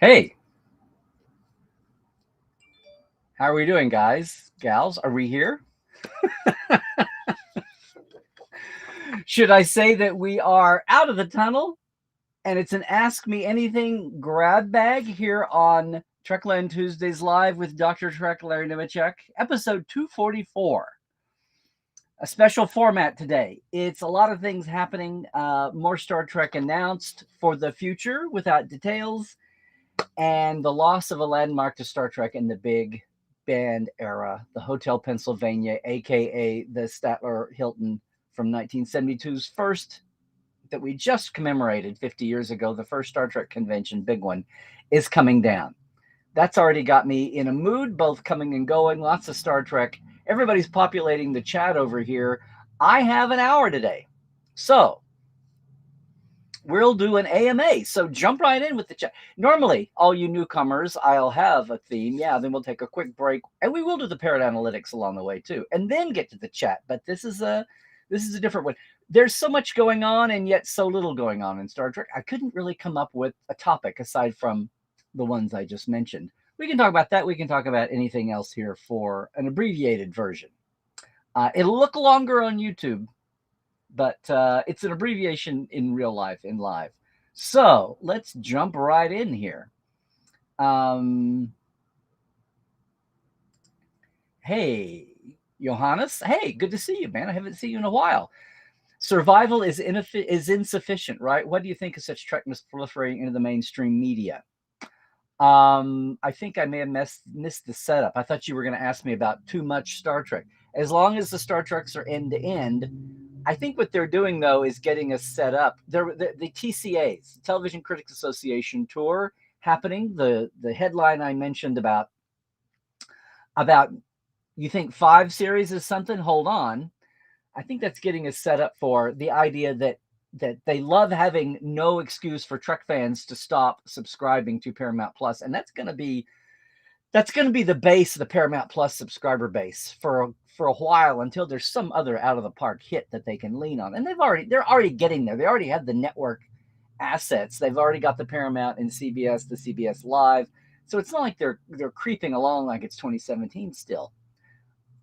Hey, how are we doing, guys? Gals, are we here? Should I say that we are out of the tunnel and it's an Ask Me Anything grab bag here on Trekland Tuesdays Live with Dr. Trek Larry Nemecek, episode 244. A special format today. It's a lot of things happening. More Star Trek announced for the future without details, and the loss of a landmark to Star Trek in the big band era, the Hotel Pennsylvania, aka the Statler Hilton from 1972's first that we just commemorated 50 years ago, the first Star Trek convention, big one, is coming down. That's already got me in a mood, both coming and going, lots of Star Trek. Everybody's populating the chat over here. I have an hour today. So we'll do an AMA. So jump right in with the chat. Normally, all you newcomers, I'll have a theme. Yeah, then we'll take a quick break, and we will do the parrot analytics along the way too, and then get to the chat. But this is a different one. There's so much going on, and yet so little going on in Star Trek. I couldn't really come up with a topic aside from the ones I just mentioned. We can talk about that. We can talk about anything else here for an abbreviated version. It'll look longer on YouTube, but it's an abbreviation in real life, in live. So let's jump right in here. Hey, Johannes. Hey, good to see you, man. I haven't seen you in a while. Survival is insufficient, right? What do you think of such Trekness proliferating into the mainstream media? I think I may have missed the setup. I thought you were going to ask me about too much Star Trek. As long as the Star Treks are end to end, I think what they're doing though is getting us set up. The TCAs, Television Critics Association tour happening. The headline I mentioned about you think 5 series is something. Hold on, I think that's getting us set up for the idea that they love having no excuse for Trek fans to stop subscribing to Paramount Plus, and that's going to be the base of the Paramount Plus subscriber base for a while until there's some other out of the park hit that they can lean on. And they're already getting there. They already have the network assets. They've already got the Paramount and CBS, the CBS Live. So it's not like they're creeping along like it's 2017 still.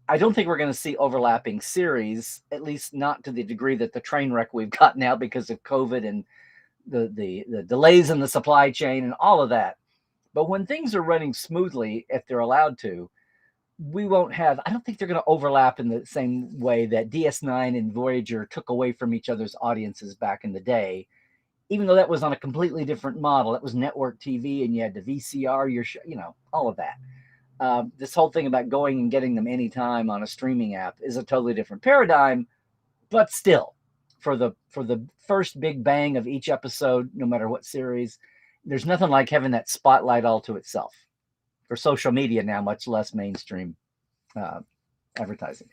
I don't think we're going to see overlapping series, at least not to the degree that the train wreck we've got now because of COVID and the delays in the supply chain and all of that. But when things are running smoothly, if they're allowed to, we won't have, I don't think they're going to overlap in the same way that DS9 and Voyager took away from each other's audiences back in the day, even though that was on a completely different model. It was network TV and you had the VCR, all of that. This whole thing about going and getting them anytime on a streaming app is a totally different paradigm, but still, for the first big bang of each episode, no matter what series, there's nothing like having that spotlight all to itself. For social media now, much less mainstream advertising.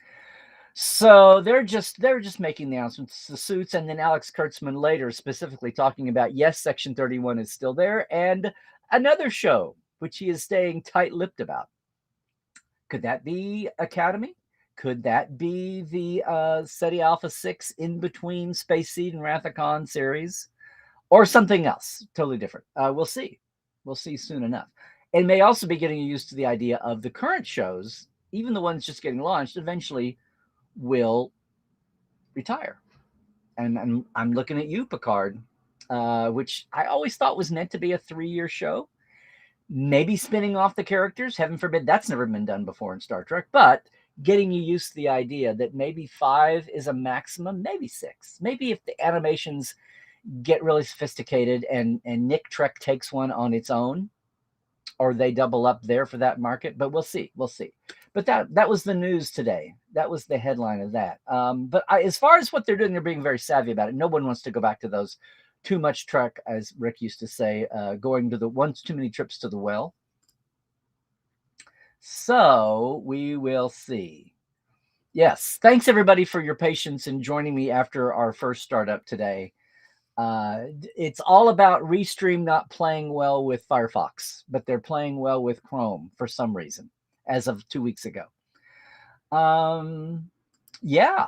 So they're just making the announcements, the suits, and then Alex Kurtzman later specifically talking about, yes, Section 31 is still there, and another show which he is staying tight-lipped about. Could that be Academy? Could that be the SETI Alpha 6 in between Space Seed and Wrath of Khan series? Or something else, totally different. We'll see. We'll see soon enough. It may also be getting used to the idea of the current shows, even the ones just getting launched, eventually will retire. And I'm looking at you, Picard, which I always thought was meant to be a 3-year show. Maybe spinning off the characters, heaven forbid, that's never been done before in Star Trek, but getting you used to the idea that maybe 5 is a maximum, maybe 6. Maybe if the animations get really sophisticated and Nick Trek takes one on its own, or they double up there for that market, but we'll see. But that was the news today. That was the headline of that. But as far as what they're doing, they're being very savvy about it. No one wants to go back to those too much Trek, as Rick used to say, going to the once too many trips to the well. So we will see. Yes, thanks everybody for your patience in joining me after our first startup today. It's all about Restream not playing well with Firefox, but they're playing well with Chrome for some reason, as of 2 weeks ago. Yeah.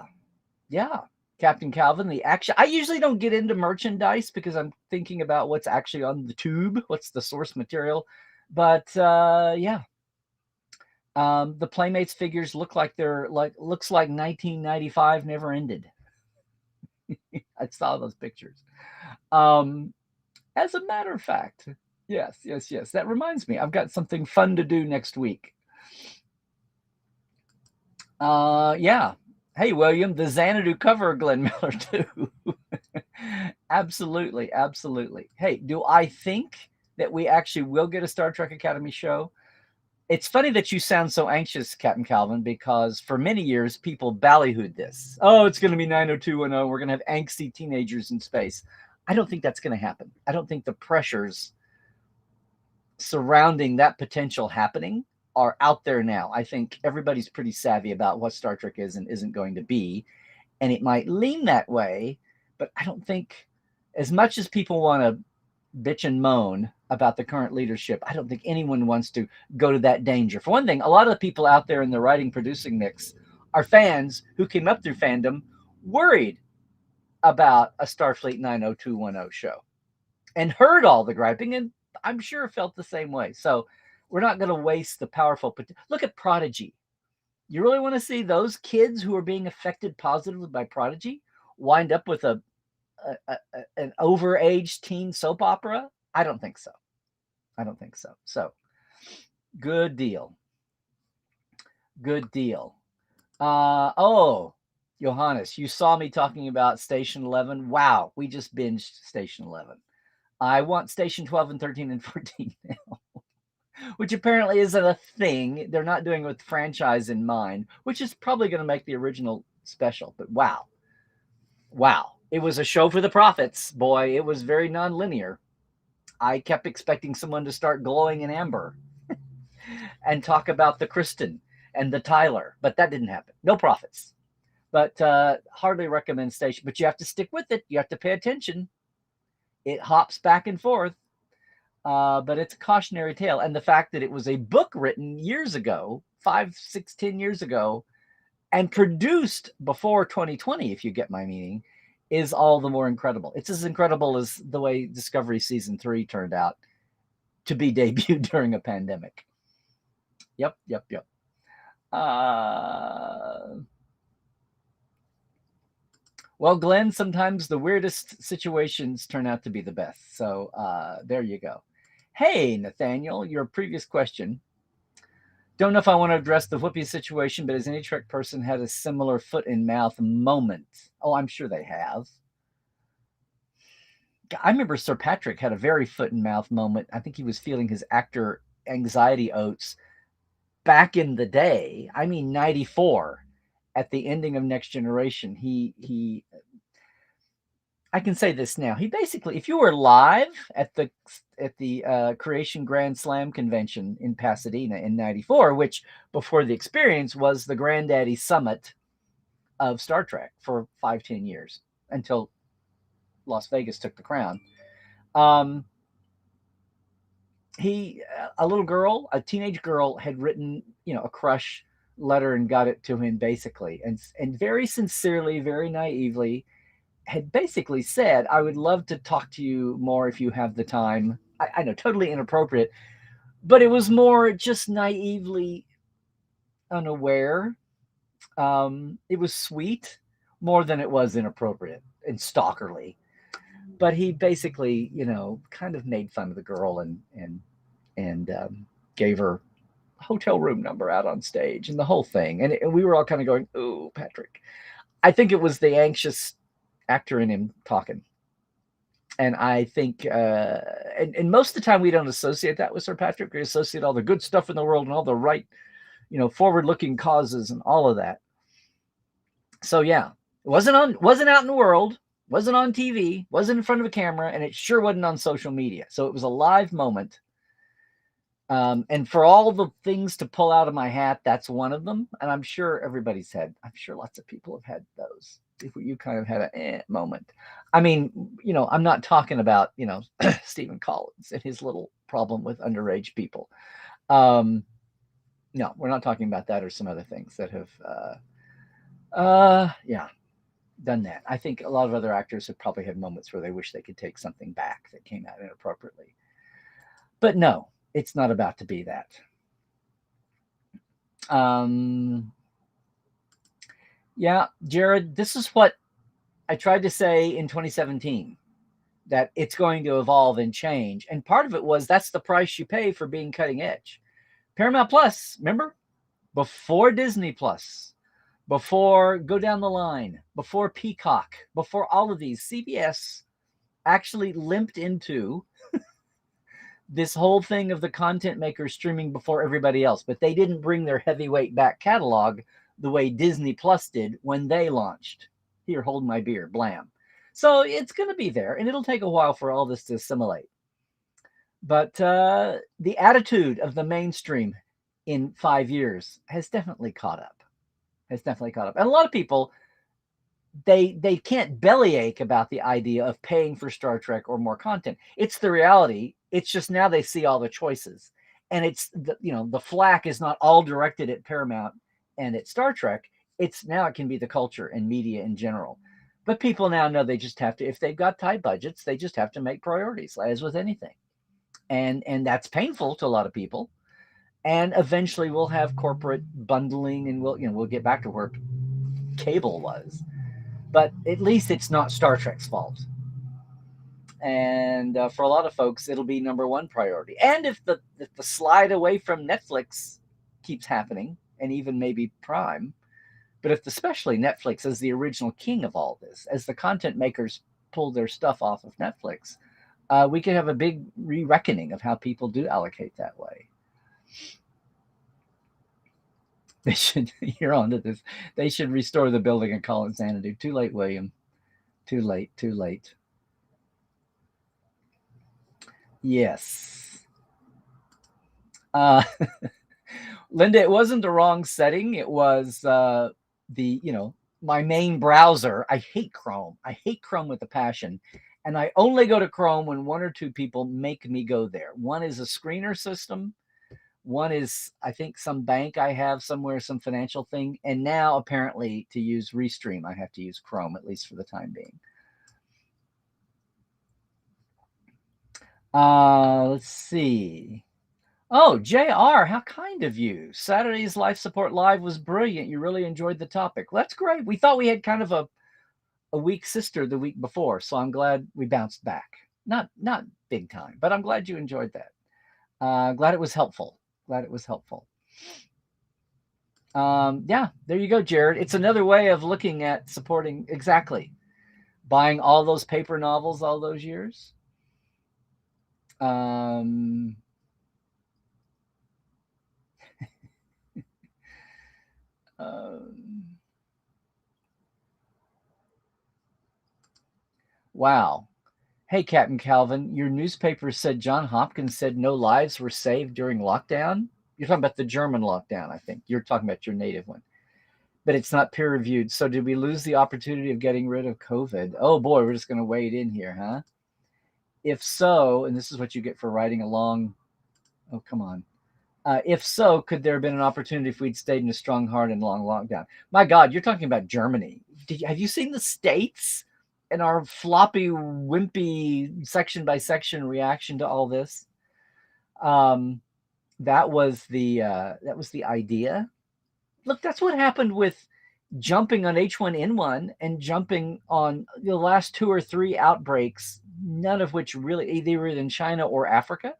Captain Calvin, the action. I usually don't get into merchandise because I'm thinking about what's actually on the tube, what's the source material. But yeah, the Playmates figures looks like 1995 never ended. I saw those pictures. As a matter of fact, yes. That reminds me, I've got something fun to do next week. Yeah. Hey, William, the Xanadu cover of Glenn Miller too. Absolutely. Hey, do I think that we actually will get a Star Trek Academy show? It's funny that you sound so anxious, Captain Calvin, because for many years people ballyhooed this. Oh, it's going to be 90210. We're going to have angsty teenagers in space. I don't think that's going to happen. I don't think the pressures surrounding that potential happening are out there now. I think everybody's pretty savvy about what Star Trek is and isn't going to be, and it might lean that way, but I don't think, as much as people want to bitch and moan about the current leadership, I don't think anyone wants to go to that danger. For one thing, a lot of the people out there in the writing producing mix are fans who came up through fandom worried about a Starfleet 90210 show and heard all the griping, and I'm sure felt the same way. So we're not going to waste the powerful. Look at Prodigy. You really want to see those kids who are being affected positively by Prodigy wind up with an overaged teen soap opera? I don't think so. So good deal. Oh, Johannes, you saw me talking about Station 11. Wow, we just binged Station 11. I want Station 12 and 13 and 14 now, which apparently isn't a thing. They're not doing it with franchise in mind, which is probably going to make the original special. But wow. It was a show for the prophets. Boy, it was very non-linear. I kept expecting someone to start glowing in amber and talk about the Kristen and the Tyler, but that didn't happen. No prophets. But hardly recommend Station. But you have to stick with it. You have to pay attention. It hops back and forth. But it's a cautionary tale. And the fact that it was a book written years ago, 5, 6, 10 years ago, and produced before 2020, if you get my meaning, is all the more incredible. It's as incredible as the way Discovery Season 3 turned out to be debuted during a pandemic. Yep. Well, Glenn, sometimes the weirdest situations turn out to be the best. So there you go. Hey, Nathaniel, your previous question. Don't know if I want to address the Whoopi situation, but has any Trek person had a similar foot in mouth moment? Oh, I'm sure they have. I remember Sir Patrick had a very foot and mouth moment. I think he was feeling his actor anxiety oats back in the day. I mean, 94 at the ending of Next Generation. I can say this now. He basically, if you were live at the Creation Grand Slam convention in Pasadena in 94, which before the experience was the granddaddy summit of Star Trek for 5-10 years until Las Vegas took the crown. A little girl, a teenage girl, had written, a crush letter and got it to him basically, and very sincerely, very naively, had basically said, I would love to talk to you more if you have the time. I know, totally inappropriate, but it was more just naively unaware. It was sweet more than it was inappropriate and stalkerly. But he basically, kind of made fun of the girl and gave her hotel room number out on stage and the whole thing. And we were all kind of going, "Ooh, Patrick." I think it was the anxious actor in him talking. And I think, and most of the time we don't associate that with Sir Patrick. We associate all the good stuff in the world and all the right, forward-looking causes and all of that. So yeah, it wasn't out in the world, wasn't on TV, wasn't in front of a camera, and it sure wasn't on social media. So it was a live moment. And for all the things to pull out of my hat, that's one of them. And I'm sure I'm sure lots of people have had those. If you kind of had a moment. I mean, I'm not talking about, Stephen Collins and his little problem with underage people. No, we're not talking about that or some other things that have, yeah. done that. I think a lot of other actors have probably had moments where they wish they could take something back that came out inappropriately. But no, it's not about to be that. Um, yeah, Jared, this is what I tried to say in 2017, that it's going to evolve and change. And part of it was that's the price you pay for being cutting edge. Paramount Plus, remember? Before Disney Plus, before go down the line, before Peacock, before all of these, CBS actually limped into this whole thing of the content makers streaming before everybody else, but they didn't bring their heavyweight back catalog the way Disney Plus did when they launched. Here, hold my beer, blam. So it's going to be there, and it'll take a while for all this to assimilate. But the attitude of the mainstream in 5 years has definitely caught up. Has definitely caught up. And a lot of people, they can't bellyache about the idea of paying for Star Trek or more content. It's the reality. It's just now they see all the choices, and it's the flack is not all directed at Paramount and at Star Trek. It's now it can be the culture and media in general. But people now know they just have to, if they've got tight budgets, they just have to make priorities, as with anything, and that's painful to a lot of people. And eventually, we'll have corporate bundling, and we'll get back to where cable was. But at least it's not Star Trek's fault. And for a lot of folks, it'll be number one priority. And if the slide away from Netflix keeps happening, and even maybe Prime, but if especially Netflix as the original king of all this, as the content makers pull their stuff off of Netflix, we could have a big re-reckoning of how people do allocate that way. They should, you're on to this. They should restore the building and call it Xanadu. Too late, William. Too late, too late. Yes. Uh, Linda, it wasn't the wrong setting. It was my main browser. I hate Chrome. I hate Chrome with a passion. And I only go to Chrome when one or two people make me go there. One is a screener system. One is, I think, some bank I have somewhere, some financial thing. And now, apparently, to use Restream, I have to use Chrome, at least for the time being. Let's see. Oh, JR, how kind of you. Saturday's Life Support Live was brilliant. You really enjoyed the topic. Well, that's great. We thought we had kind of a weak sister the week before, so I'm glad we bounced back. Not big time, but I'm glad you enjoyed that. Glad it was helpful. Glad it was helpful. Yeah, there you go, Jared. It's another way of looking at supporting, exactly, buying all those paper novels all those years. Um, wow. Hey, Captain Calvin, your newspaper said John Hopkins said no lives were saved during lockdown. You're talking about the German lockdown, I think. You're talking about your native one. But it's not peer reviewed. So did we lose the opportunity of getting rid of COVID? Oh boy, we're just going to wade in here, huh? If so, and this is what you get for writing a long, oh, come on. If so, could there have been an opportunity if we'd stayed in a strong heart and long lockdown? My God, you're talking about Germany. Have you seen the States and our floppy, wimpy section by section reaction to all this? That was the idea. Look, that's what happened with jumping on H1N1 and jumping on the last 2 or 3 outbreaks, none of which really either in China or Africa.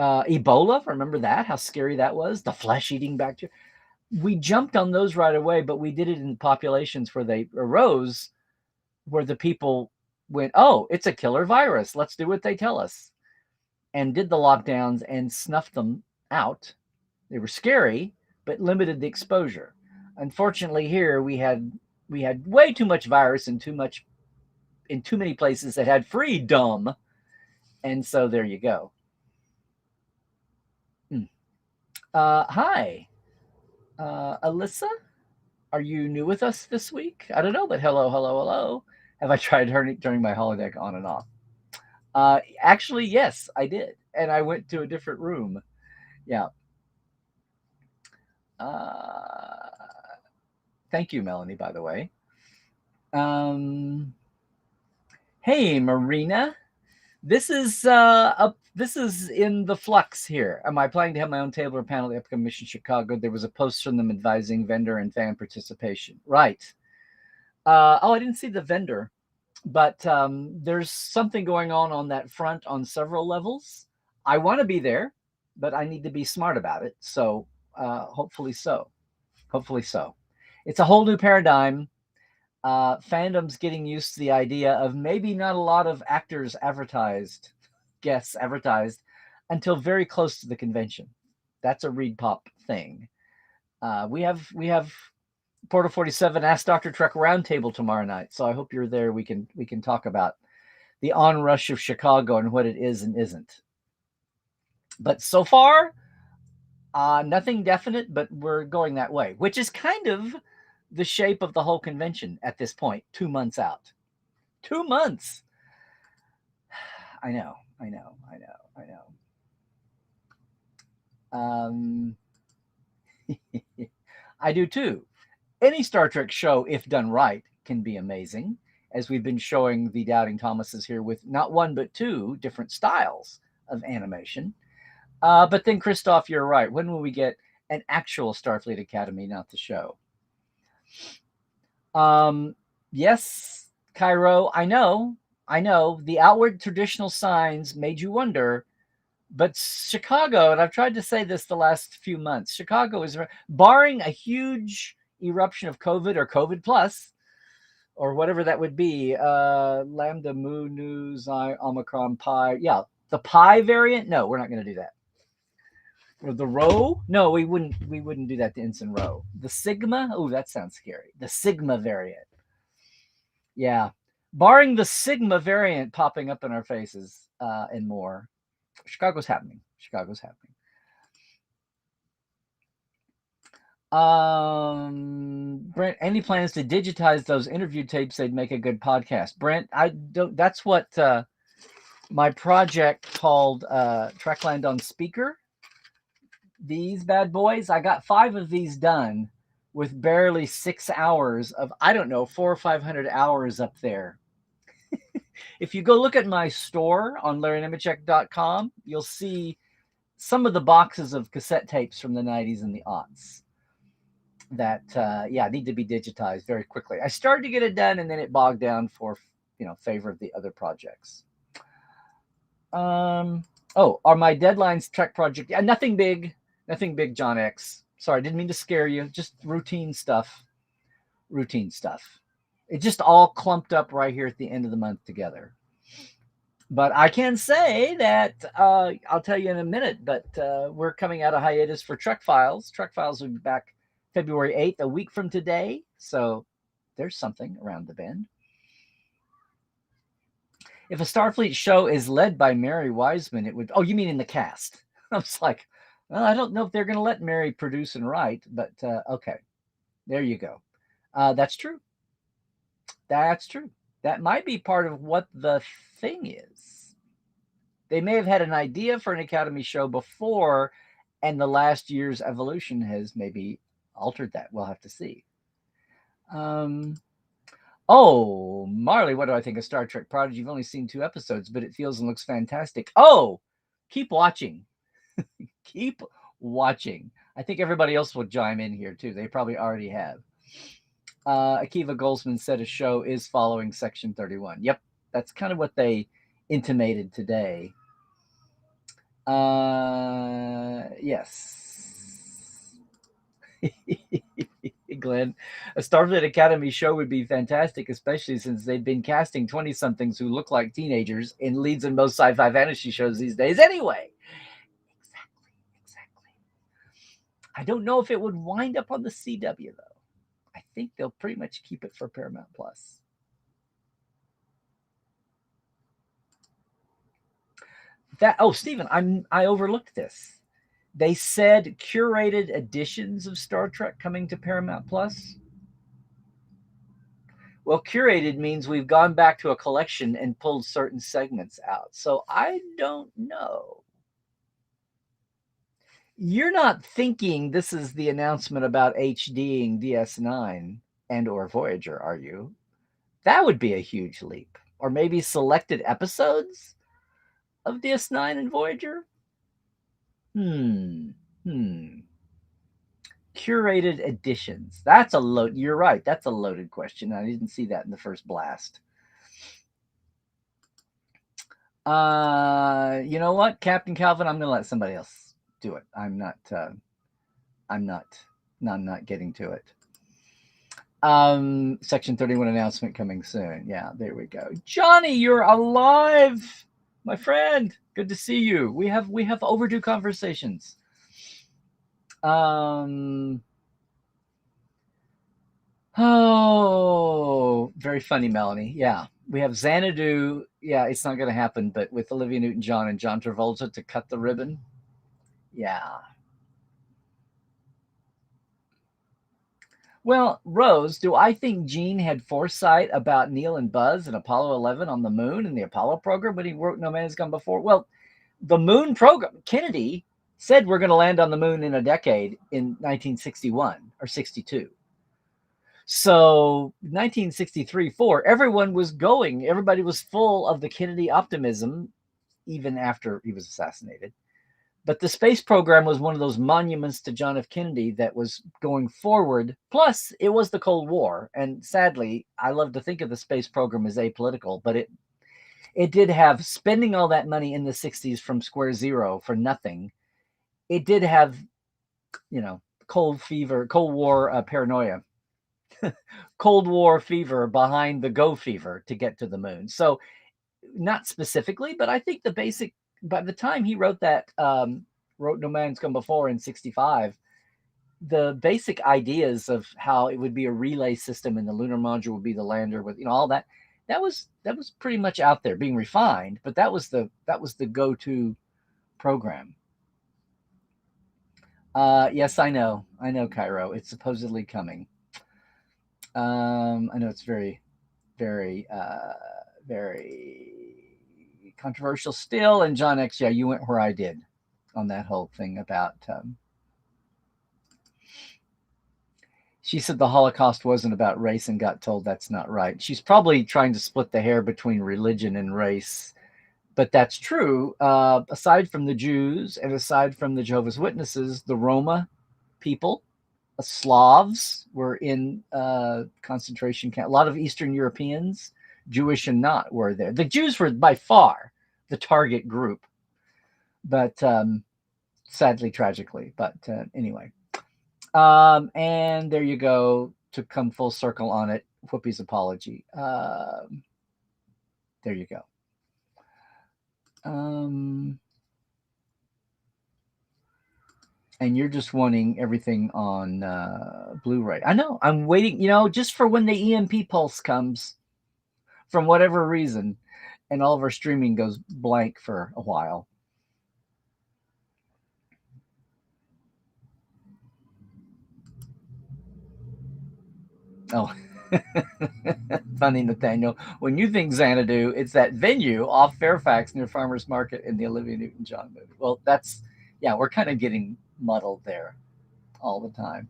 Ebola, remember that? How scary that was? The flesh-eating bacteria. We jumped on those right away, but we did it in populations where they arose, where the people went, oh, it's a killer virus. Let's do what they tell us. And did the lockdowns and snuffed them out. They were scary, but limited the exposure. Unfortunately, here we had way too much virus and too many places that had freedom. And so there you go. Hi, Alyssa. Are you new with us this week? I don't know, but hello, hello, hello. Have I tried turning my holodeck on and off? Actually, yes, I did. And I went to a different room. Yeah. Thank you, Melanie, by the way. Hey, Marina. This is in the flux here. Am I planning to have my own table or panel at the upcoming Mission Chicago? There was a post from them advising vendor and fan participation. Right. I didn't see the vendor, but there's something going on that front on several levels. I want to be there, but I need to be smart about it. So hopefully so. Hopefully so. It's a whole new paradigm. Fandom's getting used to the idea of maybe not a lot of actors advertised, guests advertised, until very close to the convention. That's a Reed Pop thing. We have Portal 47 Ask Dr. Trek roundtable tomorrow night, so I hope you're there. We can talk about the onrush of Chicago and what it is and isn't. But so far, nothing definite, but we're going that way, which is kind of the shape of the whole convention at this point, 2 months out. 2 months. I know. I do too. Any Star Trek show, if done right, can be amazing, as we've been showing the Doubting Thomases here with not one but two different styles of animation. But then, Christoph, you're right. When will we get an actual Starfleet Academy, not the show? Yes, Cairo, I know. The outward traditional signs made you wonder, but Chicago, and I've tried to say this the last few months, Chicago is, barring a huge eruption of COVID or COVID plus, or whatever that would be, Lambda, Mu, Nu, Xi, Omicron, Pi. Yeah, the Pi variant. No, we're not going to do that. Or the Rho? No, we wouldn't. We wouldn't do that to Ensign Rho. The Sigma? Oh, that sounds scary. The Sigma variant. Yeah, barring the Sigma variant popping up in our faces and more, Chicago's happening. Brent, any plans to digitize those interview tapes? They'd make a good podcast. Brent, I don't. That's what my project called Trekland on Speaker. These bad boys. I got 5 of these done with barely 6 hours of, I don't know, 400 or 500 hours up there. If you go look at my store on LarryNemecek.com, you'll see some of the boxes of cassette tapes from the 90s and the aughts that need to be digitized very quickly. I started to get it done, and then it bogged down for favor of the other projects. Are my deadlines Trek project? Yeah, nothing big, John X. Sorry, I didn't mean to scare you. Just routine stuff. It just all clumped up right here at the end of the month together. But I can say that I'll tell you in a minute, but we're coming out of hiatus for Trek Files. Trek Files will be back February 8th, a week from today. So there's something around the bend. If a Starfleet show is led by Mary Wiseman, it would... Oh, you mean in the cast? I was like, well, I don't know if they're going to let Mary produce and write, but okay. There you go. That's true. That might be part of what the thing is. They may have had an idea for an Academy show before, and the last year's evolution has maybe altered that. We'll have to see. Oh, Marley, what do I think of Star Trek Prodigy? You've only seen 2 episodes, but it feels and looks fantastic. Oh, keep watching. Keep watching. I think everybody else will chime in here, too. They probably already have. Akiva Goldsman said a show is following Section 31. Yep, that's kind of what they intimated today. Yes. Glenn, a Starfleet Academy show would be fantastic, especially since they've been casting 20-somethings who look like teenagers in leads in most sci-fi fantasy shows these days anyway. Exactly. I don't know if it would wind up on the CW, though. I think they'll pretty much keep it for Paramount Plus. Stephen, I overlooked this. They said curated editions of Star Trek coming to Paramount Plus. Well, curated means we've gone back to a collection and pulled certain segments out. So I don't know. You're not thinking this is the announcement about HDing DS9 and or Voyager, are you? That would be a huge leap. Or maybe selected episodes of DS9 and Voyager? Hmm. Hmm. Curated editions. That's a load. You're right. That's a loaded question. I didn't see that in the first blast. You know what, Captain Calvin? I'm gonna let somebody else do it. I'm not. I'm not. No, I'm not getting to it. Section 31 announcement coming soon. Yeah, there we go. Johnny, you're alive, my friend. Good to see you. We have overdue conversations. Oh, very funny, Melanie. Yeah, we have Xanadu. Yeah, it's not going to happen, but with Olivia Newton-John and John Travolta to cut the ribbon. Yeah. Well, Rose, do I think Gene had foresight about Neil and Buzz and Apollo 11 on the moon and the Apollo program when he wrote No Man Has Gone Before? Well, the moon program, Kennedy said we're going to land on the moon in a decade in 1961 or 62. So 1963, 4, everyone was going. Everybody was full of the Kennedy optimism, even after he was assassinated. But the space program was one of those monuments to John F. Kennedy that was going forward. Plus, it was the Cold War. And sadly, I love to think of the space program as apolitical, but it did have spending all that money in the 60s from square zero for nothing. It did have, Cold War paranoia, Cold War fever behind the go fever to get to the moon. So, not specifically, but I think the basic, by the time he wrote that, wrote No Man's Come Before in 65, the basic ideas of how it would be a relay system and the lunar module would be the lander with, all that was pretty much out there being refined, but that was the go-to program. Yes, I know, Cairo. It's supposedly coming. I know it's very, very, very controversial still. And John X, yeah, you went where I did on that whole thing about. She said the Holocaust wasn't about race and got told that's not right. She's probably trying to split the hair between religion and race, but that's true. Aside from the Jews and aside from the Jehovah's Witnesses, the Roma people, Slavs were in concentration camp. A lot of Eastern Europeans, Jewish and not, were there. The Jews were by far the target group, but sadly, tragically. But anyway, and there you go, to come full circle on it. Whoopi's apology. There you go. And you're just wanting everything on Blu-ray. I know. I'm waiting, just for when the EMP pulse comes, from whatever reason, and all of our streaming goes blank for a while. Oh, funny, Nathaniel. When you think Xanadu, it's that venue off Fairfax near Farmers Market in the Olivia Newton-John movie. Well, yeah, we're kind of getting muddled there all the time.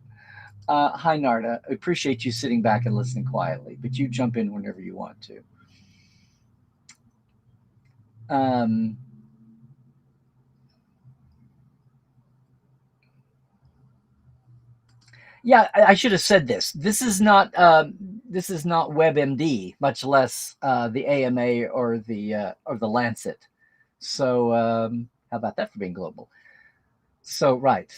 Hi, Narda. I appreciate you sitting back and listening quietly, but you jump in whenever you want to. Yeah, I should have said this. This is not WebMD, much less the AMA or the Lancet. So how about that for being global? So right.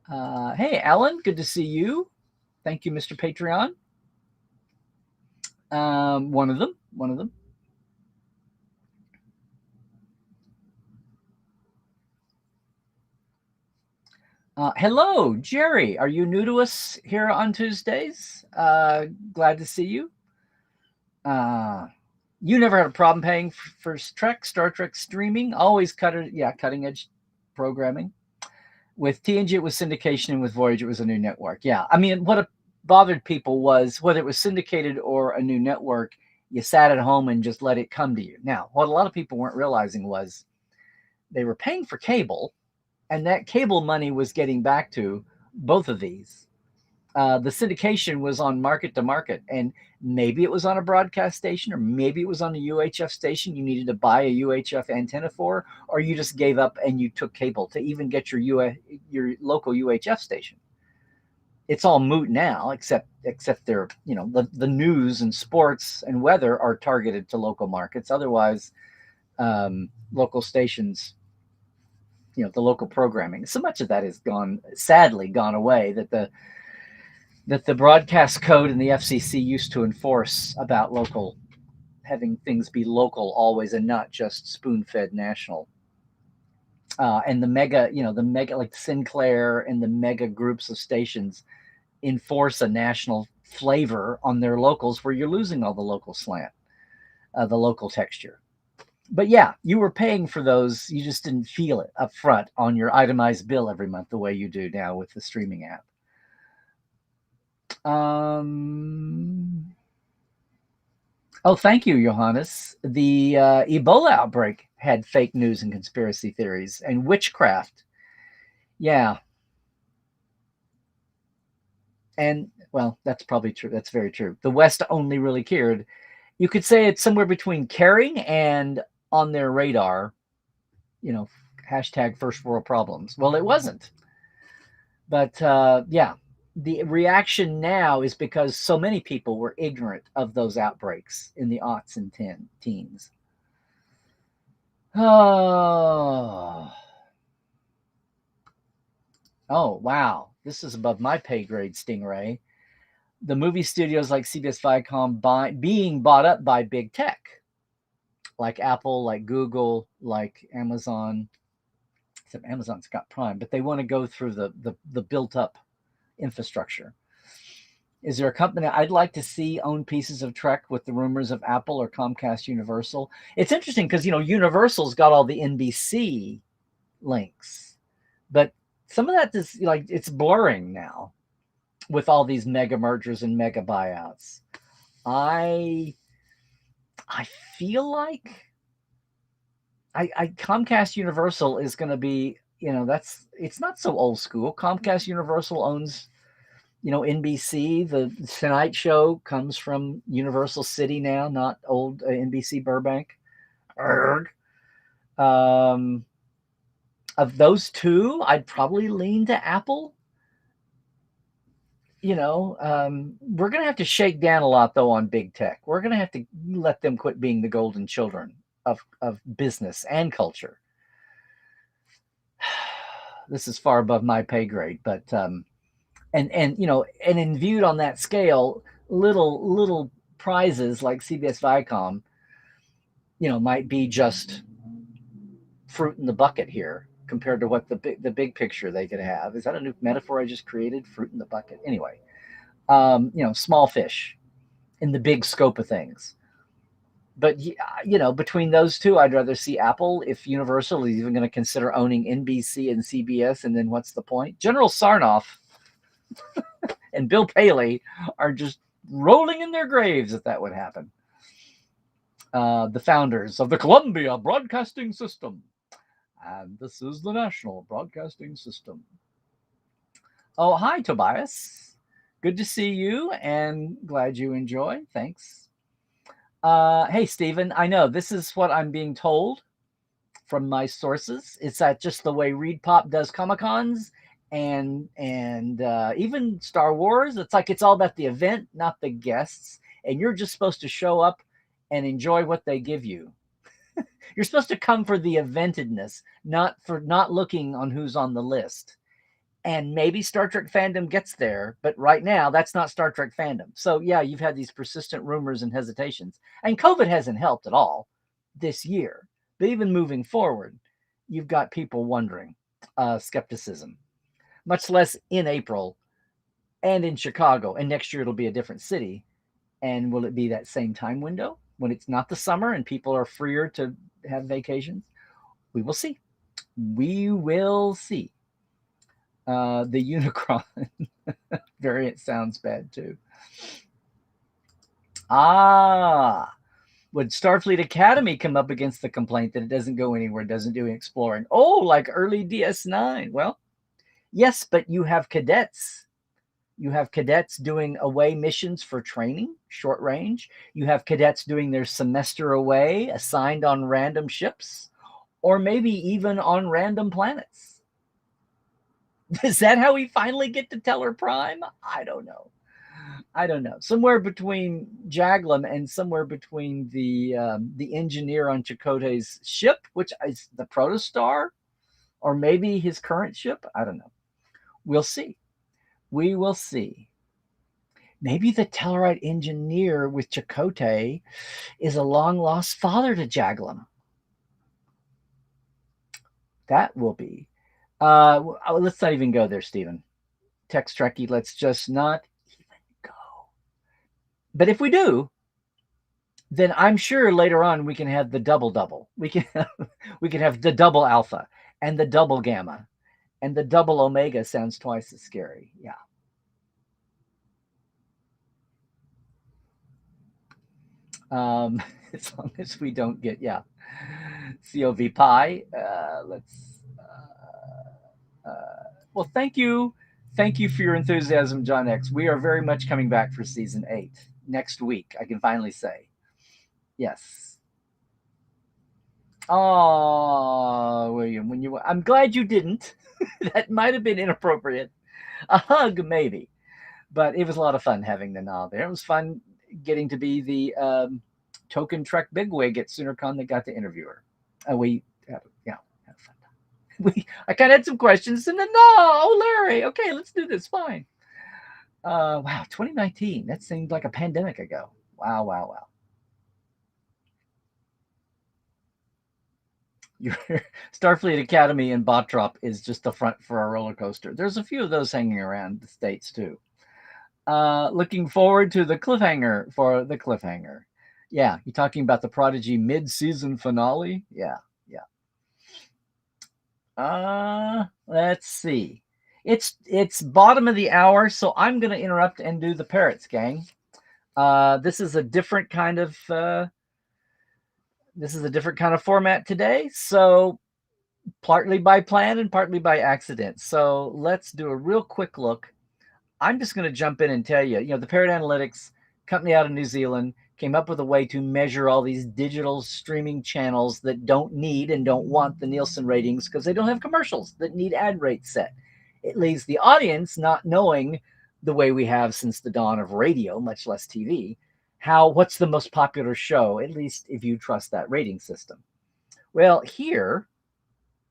Hey, Alan, good to see you. Thank you, Mr. Patreon. One of them. Hello, Jerry. Are you new to us here on Tuesdays? Glad to see you. You never had a problem paying for Star Trek streaming. Always cutting edge programming. With TNG, it was syndication, and with Voyager, it was a new network. Yeah, I mean, what bothered people was whether it was syndicated or a new network, you sat at home and just let it come to you. Now, what a lot of people weren't realizing was they were paying for cable, and that cable money was getting back to both of these. The syndication was on market to market, and maybe it was on a broadcast station, or maybe it was on a UHF station you needed to buy a UHF antenna for, or you just gave up and you took cable to even get your local UHF station. It's all moot now, except they're, the news and sports and weather are targeted to local markets. Otherwise, local stations, the local programming, so much of that is sadly gone away, that the broadcast code and the FCC used to enforce about having things be local always and not just spoon-fed national. And the mega like Sinclair and the mega groups of stations enforce a national flavor on their locals, where you're losing all the local slant, the local texture. But yeah, you were paying for those. You just didn't feel it up front on your itemized bill every month the way you do now with the streaming app. Oh, thank you, Johannes. The Ebola outbreak had fake news and conspiracy theories and witchcraft. Yeah. And, well, that's probably true. That's very true. The West only really cared. You could say it's somewhere between caring and on their radar, hashtag first world problems. Well, it wasn't. But, yeah. The reaction now is because so many people were ignorant of those outbreaks in the aughts and teens. Oh, wow. This is above my pay grade, Stingray. The movie studios like CBS Viacom being bought up by big tech, like Apple, like Google, like Amazon. Except Amazon's got Prime, but they want to go through the built up infrastructure. Is there a company I'd like to see own pieces of Trek with the rumors of Apple or Comcast Universal? It's interesting because, Universal's got all the NBC links, but some of that is it's blurring now with all these mega mergers and mega buyouts. I feel like Comcast Universal is going to be, it's not so old school. Comcast Universal owns, NBC. The Tonight Show comes from Universal City now, not old NBC Burbank. Of those two, I'd probably lean to Apple. We're going to have to shake down a lot, though, on big tech. We're going to have to let them quit being the golden children of business and culture. This is far above my pay grade, but and viewed on that scale, little prizes like CBS Viacom, might be just fruit in the bucket here compared to what the big picture they could have. Is that a new metaphor I just created? Fruit in the bucket. Anyway, small fish in the big scope of things. But, between those two, I'd rather see Apple. If Universal is even going to consider owning NBC and CBS, and then what's the point? General Sarnoff and Bill Paley are just rolling in their graves if that would happen. The founders of the Columbia Broadcasting System. And this is the National Broadcasting System. Oh, hi, Tobias. Good to see you, and glad you enjoy. Thanks. Hey, Stephen, I know this is what I'm being told from my sources. It's that just the way Reed Pop does Comic-Cons and even Star Wars. It's like it's all about the event, not the guests. And you're just supposed to show up and enjoy what they give you. You're supposed to come for the eventedness, not looking on who's on the list. And maybe Star Trek fandom gets there, but right now that's not Star Trek fandom. So yeah, you've had these persistent rumors and hesitations, and COVID hasn't helped at all this year. But even moving forward, you've got people wondering, skepticism, much less in April and in Chicago. And next year it'll be a different city. And will it be that same time window when it's not the summer and people are freer to have vacations? We will see. We will see. The Unicron variant sounds bad too. Would Starfleet Academy come up against the complaint that it doesn't go anywhere, doesn't do exploring? Oh, like early DS9. Well, yes, but you have cadets You have cadets doing away missions for training, short range. You have cadets doing their semester away, assigned on random ships, or maybe even on random planets. Is that how we finally get to Teller Prime? I don't know. I don't know. Somewhere between Jaglam and somewhere between the engineer on Chakotay's ship, which is the Protostar, or maybe his current ship. I don't know. We'll see. We will see. Maybe the Tellarite engineer with Chakotay is a long lost father to Jaglam. That will be. Let's not even go there, Stephen. Text Trekkie, let's just not even go. But if we do, then I'm sure later on we can have the double. We can have the double alpha and the double gamma, and the double omega sounds twice as scary. Yeah. As long as we don't get COV pi. Well, thank you for your enthusiasm, John X. We are very much coming back for season 8 next week. I can finally say yes. Oh, William, I'm glad you didn't. That might have been inappropriate. A hug, maybe, but it was a lot of fun having the Nile there. It was fun getting to be the token Trek bigwig at SoonerCon that got to interview her. We had a fun time. I kind of had some questions, and then Larry, okay, let's do this. Fine. Wow, 2019. That seemed like a pandemic ago. Wow. Your Starfleet Academy in Bottrop is just the front for a roller coaster. There's a few of those hanging around the States too. Looking forward to the cliffhanger for the cliffhanger. Yeah, you talking about the Prodigy mid-season finale? Yeah. Let's see. It's bottom of the hour, so I'm going to interrupt and do the parrots, gang. This is a different kind of format today, so partly by plan and partly by accident. So let's do a real quick look. I'm just going to jump in and tell you, the Parrot Analytics company out of New Zealand came up with a way to measure all these digital streaming channels that don't need and don't want the Nielsen ratings because they don't have commercials that need ad rates set. It leaves the audience not knowing, the way we have since the dawn of radio, much less TV, what's the most popular show, at least if you trust that rating system. Well, here,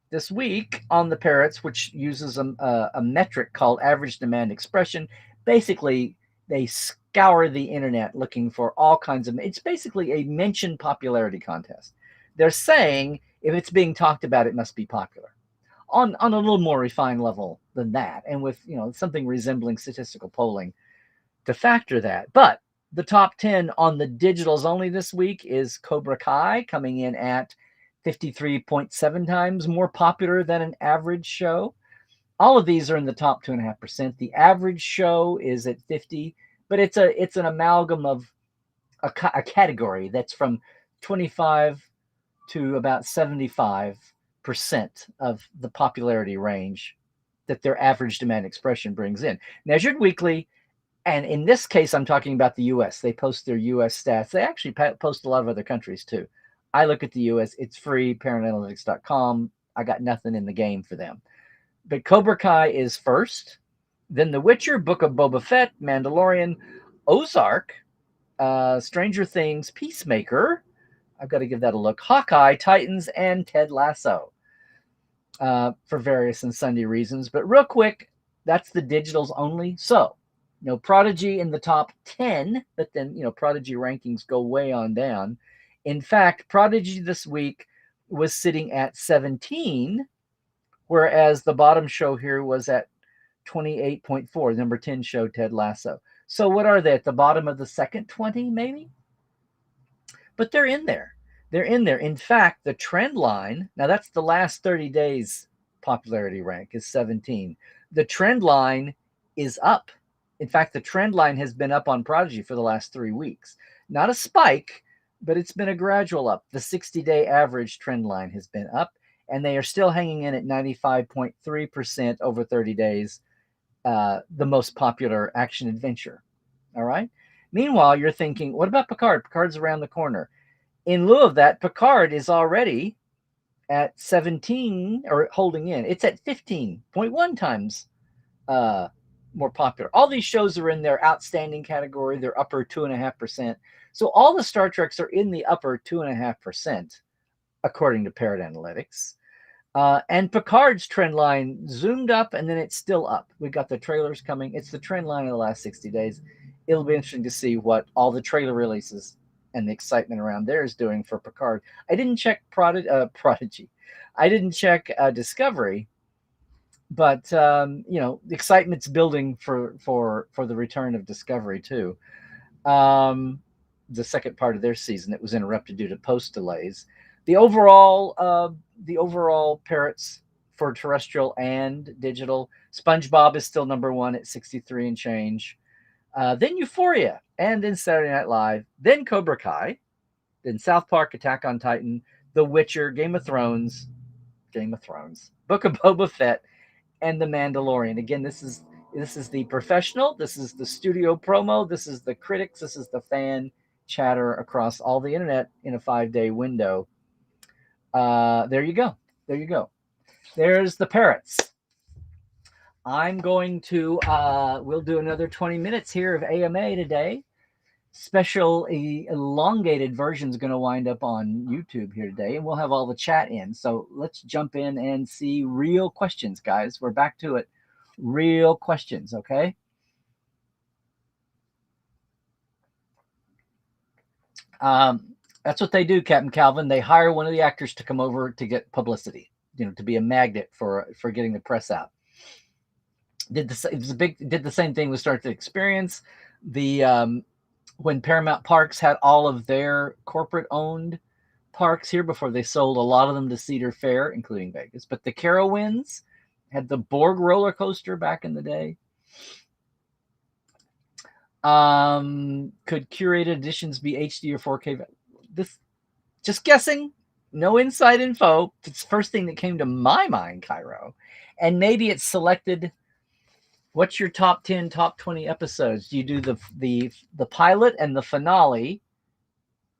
this week on the Parrots, which uses a metric called average demand expression, basically they scour the internet looking for all kinds of, it's basically a mention popularity contest. They're saying if it's being talked about, it must be popular. On a little more refined level than that, and with something resembling statistical polling to factor that. But the top 10 on the digitals only this week is Cobra Kai, coming in at 53.7 times more popular than an average show. All of these are in the top 2.5%. The average show is at 50, but it's an amalgam of a category that's from 25 to about 75% of the popularity range that their average demand expression brings in. Measured weekly, and in this case, I'm talking about the US. They post their US stats. They actually post a lot of other countries too. I look at the US. It's free, parentanalytics.com. I got nothing in the game for them. But Cobra Kai is first. Then The Witcher, Book of Boba Fett, Mandalorian, Ozark, Stranger Things, Peacemaker. I've got to give that a look. Hawkeye, Titans, and Ted Lasso. For various and sundry reasons. But real quick, that's the digitals only. So, Prodigy in the top 10, but then, Prodigy rankings go way on down. In fact, Prodigy this week was sitting at 17, whereas the bottom show here was at 28.4, number 10 show, Ted Lasso. So what are they, at the bottom of the second 20, maybe? But they're in there. In fact, the trend line, now that's the last 30 days popularity rank, is 17. The trend line is up. In fact, the trend line has been up on Prodigy for the last 3 weeks. Not a spike, but it's been a gradual up. The 60-day average trend line has been up, and they are still hanging in at 95.3% over 30 days the most popular action adventure. All right. Meanwhile, you're thinking, what about Picard? Picard's around the corner. In lieu of that, Picard is already at 17 or holding in. It's at 15.1 times more popular. All these shows are in their outstanding category, their upper 2.5%. So all the Star Treks are in the upper 2.5%, according to Parrot Analytics. And Picard's trend line zoomed up and then it's still up. We got the trailers coming. It's the trend line of the last 60 days. It'll be interesting to see what all the trailer releases and the excitement around there is doing for Picard. I didn't check Prodigy. I didn't check Discovery, but the excitement's building for the return of Discovery too. The second part of their season that was interrupted due to post delays. The overall parrots for terrestrial and digital, SpongeBob is still number one at 63 and change. Then Euphoria, and then Saturday Night Live, then Cobra Kai, then South Park, Attack on Titan, The Witcher, Game of Thrones, Book of Boba Fett, and The Mandalorian. Again, this is the professional, this is the studio promo, this is the critics, this is the fan chatter across all the internet in a 5-day window. There you go. There's the parrots. I'm going to, we'll do another 20 minutes here of AMA today. Special elongated version is going to wind up on YouTube here today, and we'll have all the chat in. So let's jump in and see real questions, guys. We're back to it. Real questions, okay? That's what they do, Captain Calvin. They hire one of the actors to come over to get publicity, to be a magnet for getting the press out. Did the same thing with Star Trek Experience. When Paramount Parks had all of their corporate-owned parks here before they sold a lot of them to Cedar Fair, including Vegas. But the Carowinds had the Borg roller coaster back in the day. Could curated editions be HD or 4K? This, just guessing, no inside info. It's the first thing that came to my mind, Cairo. And maybe it's selected. What's your top 10, top 20 episodes? Do you do the pilot and the finale,